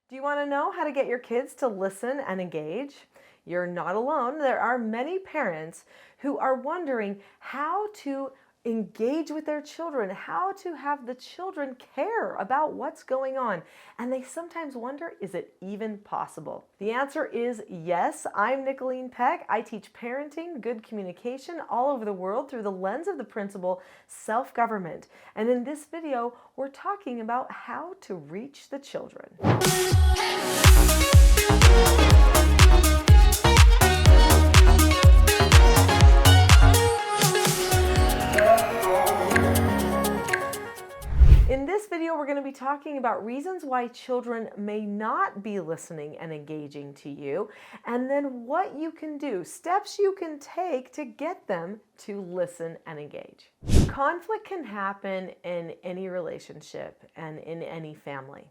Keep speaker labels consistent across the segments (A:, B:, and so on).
A: Do you want to know how to get your kids to listen and engage? You're not alone. There are many parents who are wondering how to engage with their children, how to have the children care about what's going on. And they sometimes wonder, is it even possible? The answer is yes. I'm Nicholeen Peck. I teach parenting, good communication all over the world through the lens of the principle self-government. And in this video, we're talking about how to reach the children. In this video, we're going to be talking about reasons why children may not be listening and engaging to you, and then what you can do, steps you can take to get them to listen and engage. Conflict can happen in any relationship and in any family.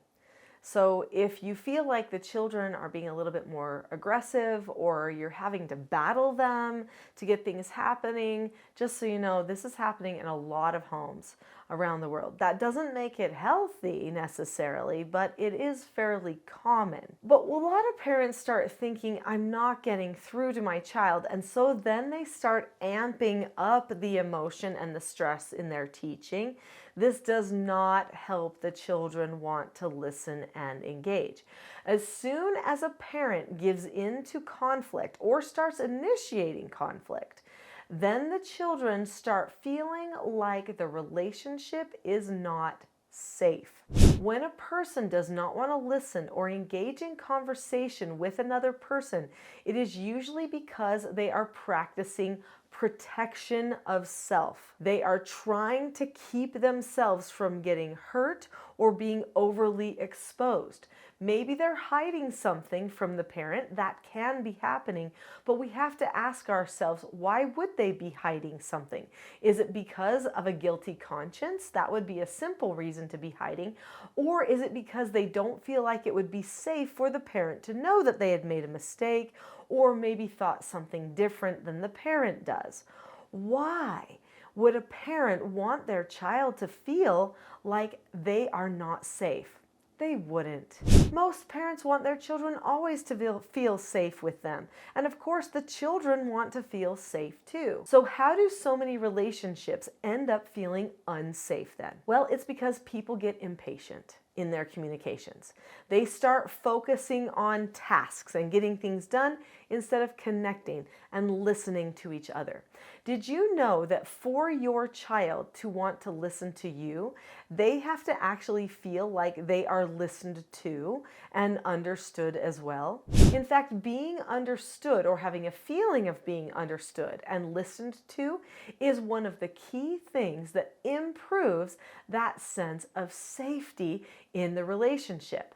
A: So if you feel like the children are being a little bit more aggressive or you're having to battle them to get things happening, just so you know, this is happening in a lot of homes around the world. That doesn't make it healthy necessarily, but it is fairly common. But a lot of parents start thinking, I'm not getting through to my child. And so then they start amping up the emotion and the stress in their teaching. This does not help the children want to listen and engage. As soon as a parent gives in to conflict or starts initiating conflict, then the children start feeling like the relationship is not safe. When a person does not want to listen or engage in conversation with another person, it is usually because they are practicing protection of self. They are trying to keep themselves from getting hurt or being overly exposed. Maybe they're hiding something from the parent. That can be happening, but we have to ask ourselves, why would they be hiding something? Is it because of a guilty conscience? That would be a simple reason to be hiding. Or is it because they don't feel like it would be safe for the parent to know that they had made a mistake, or maybe thought something different than the parent does? Why would a parent want their child to feel like they are not safe? They wouldn't. Most parents want their children always to feel safe with them. And of course, the children want to feel safe too. So how do so many relationships end up feeling unsafe then? Well, it's because people get impatient in their communications. They start focusing on tasks and getting things done instead of connecting and listening to each other. Did you know that for your child to want to listen to you, they have to actually feel like they are listened to and understood as well? In fact, being understood or having a feeling of being understood and listened to is one of the key things that improves that sense of safety in the relationship.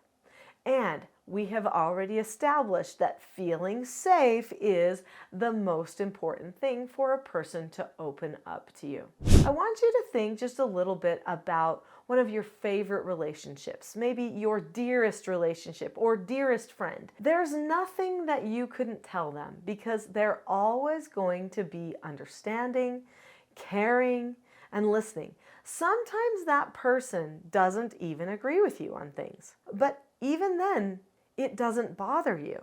A: And we have already established that feeling safe is the most important thing for a person to open up to you. I want you to think just a little bit about one of your favorite relationships, maybe your dearest relationship or dearest friend. There's nothing that you couldn't tell them because they're always going to be understanding, caring, and listening. Sometimes that person doesn't even agree with you on things, but even then, it doesn't bother you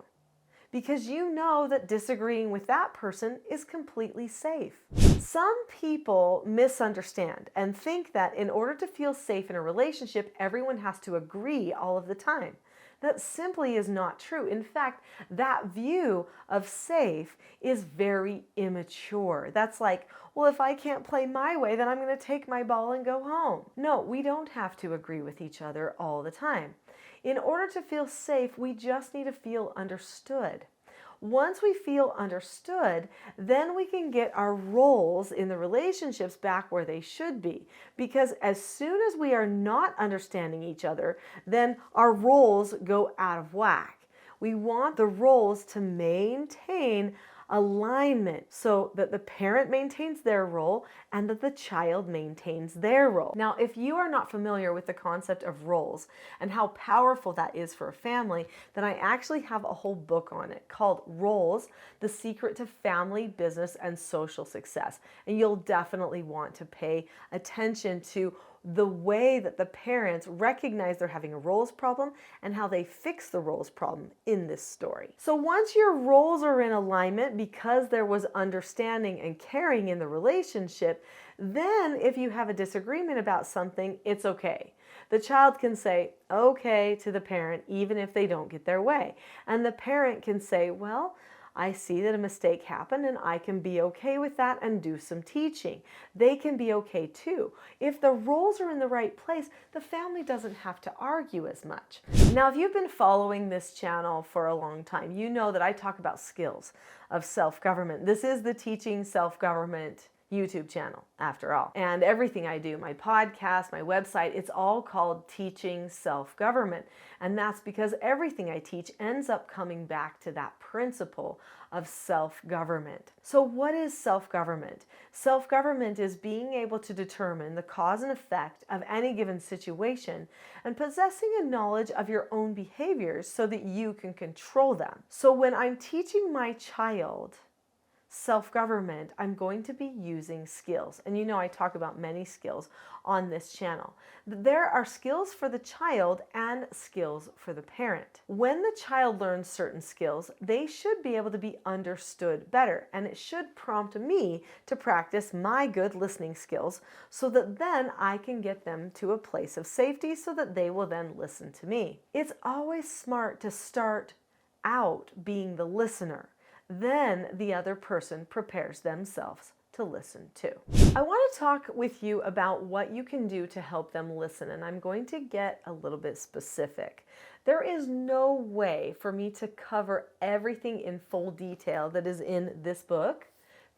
A: because you know that disagreeing with that person is completely safe. Some people misunderstand and think that in order to feel safe in a relationship, everyone has to agree all of the time. That simply is not true. In fact, that view of safe is very immature. That's like, well, if I can't play my way, then I'm going to take my ball and go home. No, we don't have to agree with each other all the time. In order to feel safe, we just need to feel understood. Once we feel understood, then we can get our roles in the relationships back where they should be. Because as soon as we are not understanding each other, then our roles go out of whack. We want the roles to maintain alignment so that the parent maintains their role and that the child maintains their role. Now, if you are not familiar with the concept of roles and how powerful that is for a family, then I actually have a whole book on it called Roles: The Secret to Family, Business, and Social Success. And you'll definitely want to pay attention to the way that the parents recognize they're having a roles problem and how they fix the roles problem in this story. So once your roles are in alignment because there was understanding and caring in the relationship, then if you have a disagreement about something, it's okay. The child can say okay to the parent even if they don't get their way. And the parent can say, well, I see that a mistake happened and I can be okay with that and do some teaching. They can be okay too. If the roles are in the right place, the family doesn't have to argue as much. Now, if you've been following this channel for a long time, you know that I talk about skills of self-government. This is the Teaching Self-Government YouTube channel, after all. And everything I do, my podcast, my website, it's all called Teaching Self-Government. And that's because everything I teach ends up coming back to that principle of self-government. So what is self-government? Self-government is being able to determine the cause and effect of any given situation and possessing a knowledge of your own behaviors so that you can control them. So when I'm teaching my child self-government, I'm going to be using skills. And you know, I talk about many skills on this channel. There are skills for the child and skills for the parent. When the child learns certain skills, they should be able to be understood better. And it should prompt me to practice my good listening skills so that then I can get them to a place of safety so that they will then listen to me. It's always smart to start out being the listener. Then the other person prepares themselves to listen too. I want to talk with you about what you can do to help them listen, and I'm going to get a little bit specific. There is no way for me to cover everything in full detail that is in this book,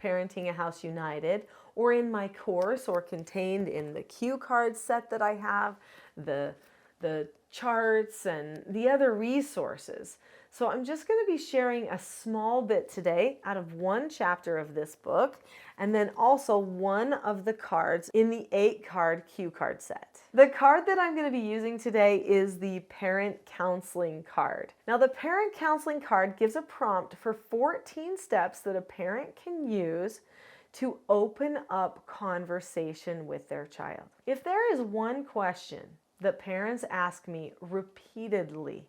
A: Parenting a House United, or in my course, or contained in the cue card set that I have, the charts and the other resources. So I'm just going to be sharing a small bit today out of one chapter of this book, and then also one of the cards in the 8-card cue card set. The card that I'm going to be using today is the Parent Counseling card. Now, the Parent Counseling card gives a prompt for 14 steps that a parent can use to open up conversation with their child. If there is one question that parents ask me repeatedly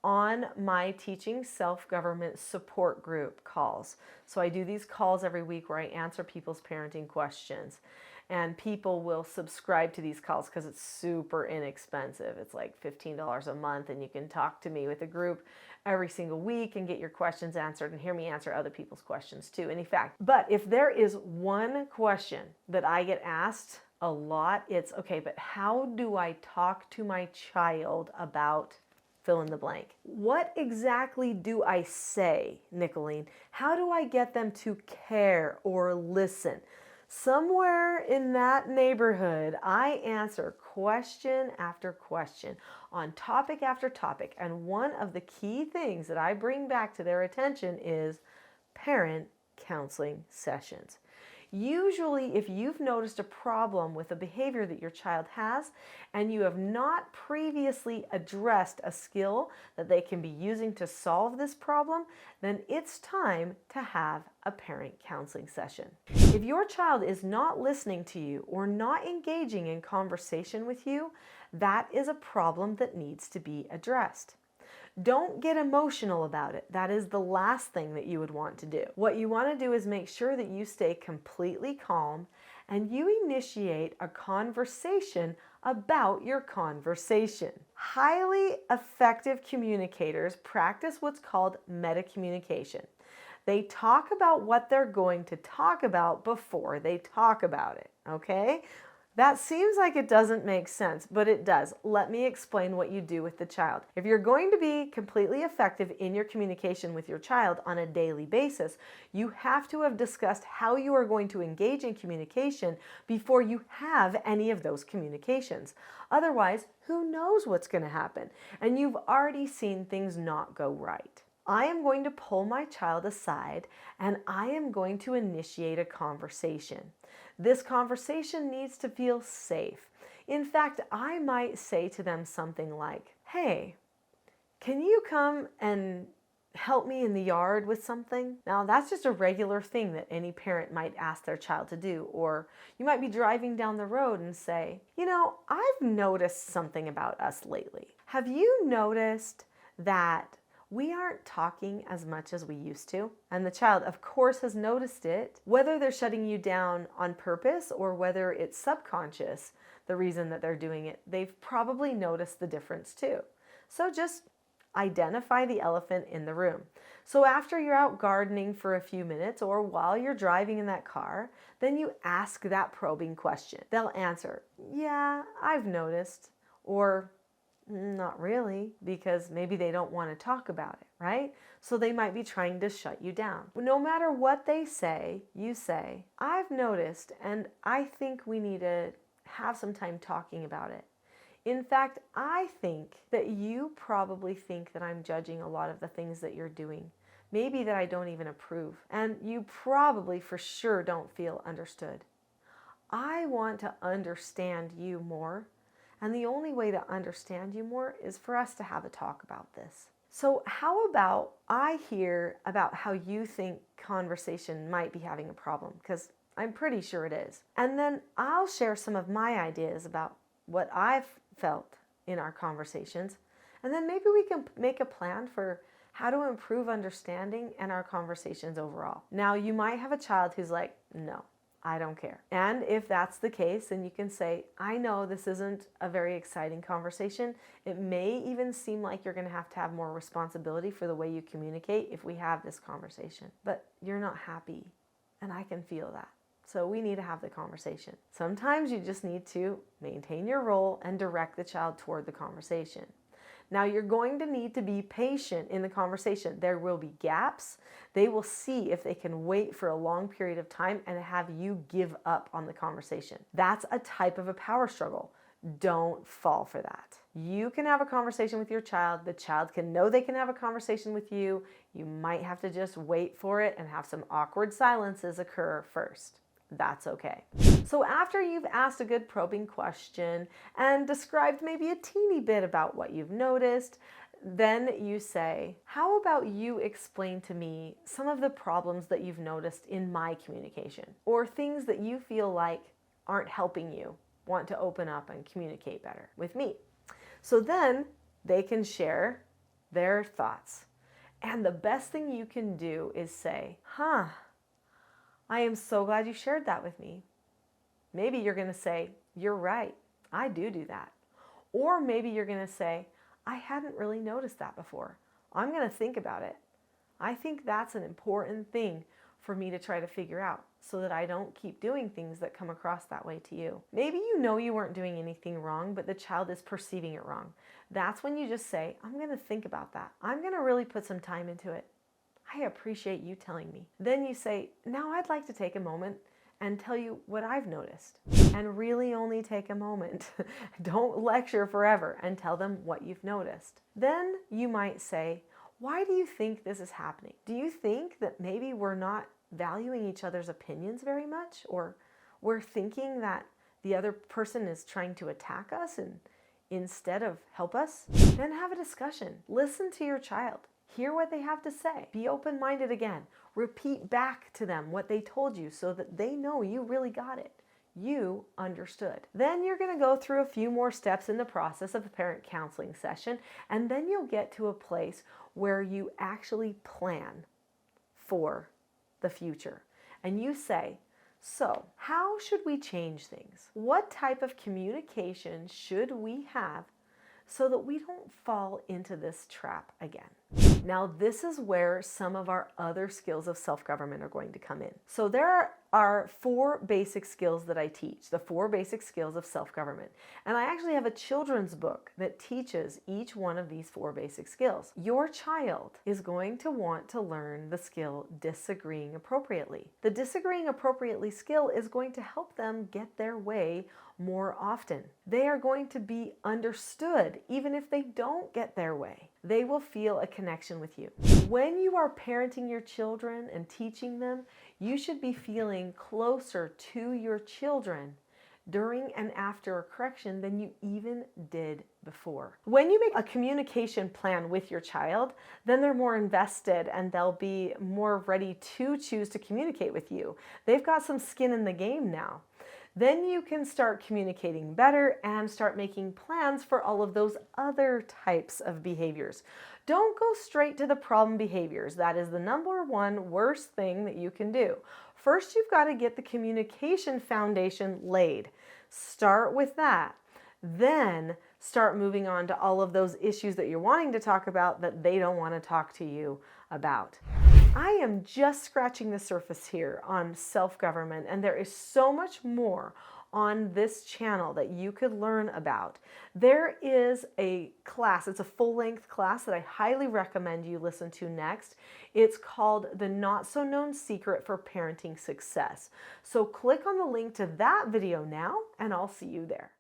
A: on my Teaching Self-Government support group calls. So I do these calls every week where I answer people's parenting questions. And people will subscribe to these calls because it's super inexpensive. It's like $15 a month, and you can talk to me with a group every single week and get your questions answered and hear me answer other people's questions too. And in fact, but if there is one question that I get asked a lot, it's okay, but how do I talk to my child about fill in the blank? What exactly do I say, Nicholeen? How do I get them to care or listen? Somewhere in that neighborhood, I answer question after question on topic after topic. And one of the key things that I bring back to their attention is parent counseling sessions. Usually, if you've noticed a problem with a behavior that your child has and you have not previously addressed a skill that they can be using to solve this problem, then it's time to have a parent counseling session. If your child is not listening to you or not engaging in conversation with you, that is a problem that needs to be addressed. Don't get emotional about it. That is the last thing that you would want to do. What you want to do is make sure that you stay completely calm and you initiate a conversation about your conversation. Highly effective communicators practice what's called meta-communication. They talk about what they're going to talk about before they talk about it, okay? That seems like it doesn't make sense, but it does. Let me explain what you do with the child. If you're going to be completely effective in your communication with your child on a daily basis, you have to have discussed how you are going to engage in communication before you have any of those communications. Otherwise, who knows what's going to happen? And you've already seen things not go right. I am going to pull my child aside and I am going to initiate a conversation. This conversation needs to feel safe. In fact, I might say to them something like, hey, can you come and help me in the yard with something? Now, that's just a regular thing that any parent might ask their child to do. Or you might be driving down the road and say, I've noticed something about us lately. Have you noticed that we aren't talking as much as we used to? And the child, of course, has noticed it. Whether they're shutting you down on purpose or whether it's subconscious, the reason that they're doing it, they've probably noticed the difference too. So just identify the elephant in the room. So after you're out gardening for a few minutes or while you're driving in that car, then you ask that probing question. They'll answer, yeah, I've noticed, or not really, because maybe they don't want to talk about it, right? So they might be trying to shut you down. No matter what they say, you say, I've noticed, and I think we need to have some time talking about it. In fact, I think that you probably think that I'm judging a lot of the things that you're doing. Maybe that I don't even approve. And you probably for sure don't feel understood. I want to understand you more. And the only way to understand you more is for us to have a talk about this. So how about I hear about how you think conversation might be having a problem? Because I'm pretty sure it is. And then I'll share some of my ideas about what I've felt in our conversations. And then maybe we can make a plan for how to improve understanding and our conversations overall. Now, you might have a child who's like, no, I don't care. And if that's the case, then you can say, I know this isn't a very exciting conversation. It may even seem like you're going to have more responsibility for the way you communicate if we have this conversation. But you're not happy, and I can feel that. So we need to have the conversation. Sometimes you just need to maintain your role and direct the child toward the conversation. Now, you're going to need to be patient in the conversation. There will be gaps. They will see if they can wait for a long period of time and have you give up on the conversation. That's a type of a power struggle. Don't fall for that. You can have a conversation with your child. The child can know they can have a conversation with you. You might have to just wait for it and have some awkward silences occur first. That's okay. So after you've asked a good probing question and described maybe a teeny bit about what you've noticed, then you say, how about you explain to me some of the problems that you've noticed in my communication, or things that you feel like aren't helping you want to open up and communicate better with me. So then they can share their thoughts. And the best thing you can do is say, I am so glad you shared that with me. Maybe you're going to say, you're right, I do that. Or maybe you're going to say, I hadn't really noticed that before. I'm going to think about it. I think that's an important thing for me to try to figure out so that I don't keep doing things that come across that way to you. Maybe you know you weren't doing anything wrong, but the child is perceiving it wrong. That's when you just say, I'm going to think about that. I'm going to really put some time into it. I appreciate you telling me. Then you say, now I'd like to take a moment and tell you what I've noticed. And really only take a moment. Don't lecture forever and tell them what you've noticed. Then you might say, why do you think this is happening? Do you think that maybe we're not valuing each other's opinions very much? Or we're thinking that the other person is trying to attack us and instead of help us? Then have a discussion. Listen to your child. Hear what they have to say. Be open-minded again. Repeat back to them what they told you so that they know you really got it. You understood. Then you're going to go through a few more steps in the process of the parent counseling session, and then you'll get to a place where you actually plan for the future. And you say, so how should we change things? What type of communication should we have so that we don't fall into this trap again? Now, this is where some of our other skills of self-government are going to come in. So there are 4 basic skills that I teach, the 4 basic skills of self-government. And I actually have a children's book that teaches each one of these 4 basic skills. Your child is going to want to learn the skill disagreeing appropriately. The disagreeing appropriately skill is going to help them get their way more often. They are going to be understood even if they don't get their way. They will feel a connection with you. When you are parenting your children and teaching them, you should be feeling closer to your children during and after a correction than you even did before. When you make a communication plan with your child, then they're more invested and they'll be more ready to choose to communicate with you. They've got some skin in the game now. Then you can start communicating better and start making plans for all of those other types of behaviors. Don't go straight to the problem behaviors. That is the number one worst thing that you can do. First, you've got to get the communication foundation laid. Start with that. Then start moving on to all of those issues that you're wanting to talk about that they don't want to talk to you about. I am just scratching the surface here on self-government, and there is so much more on this channel that you could learn about. There is a class, it's a full-length class that I highly recommend you listen to next. It's called The Not So Known Secret for Parenting Success. So click on the link to that video now, and I'll see you there.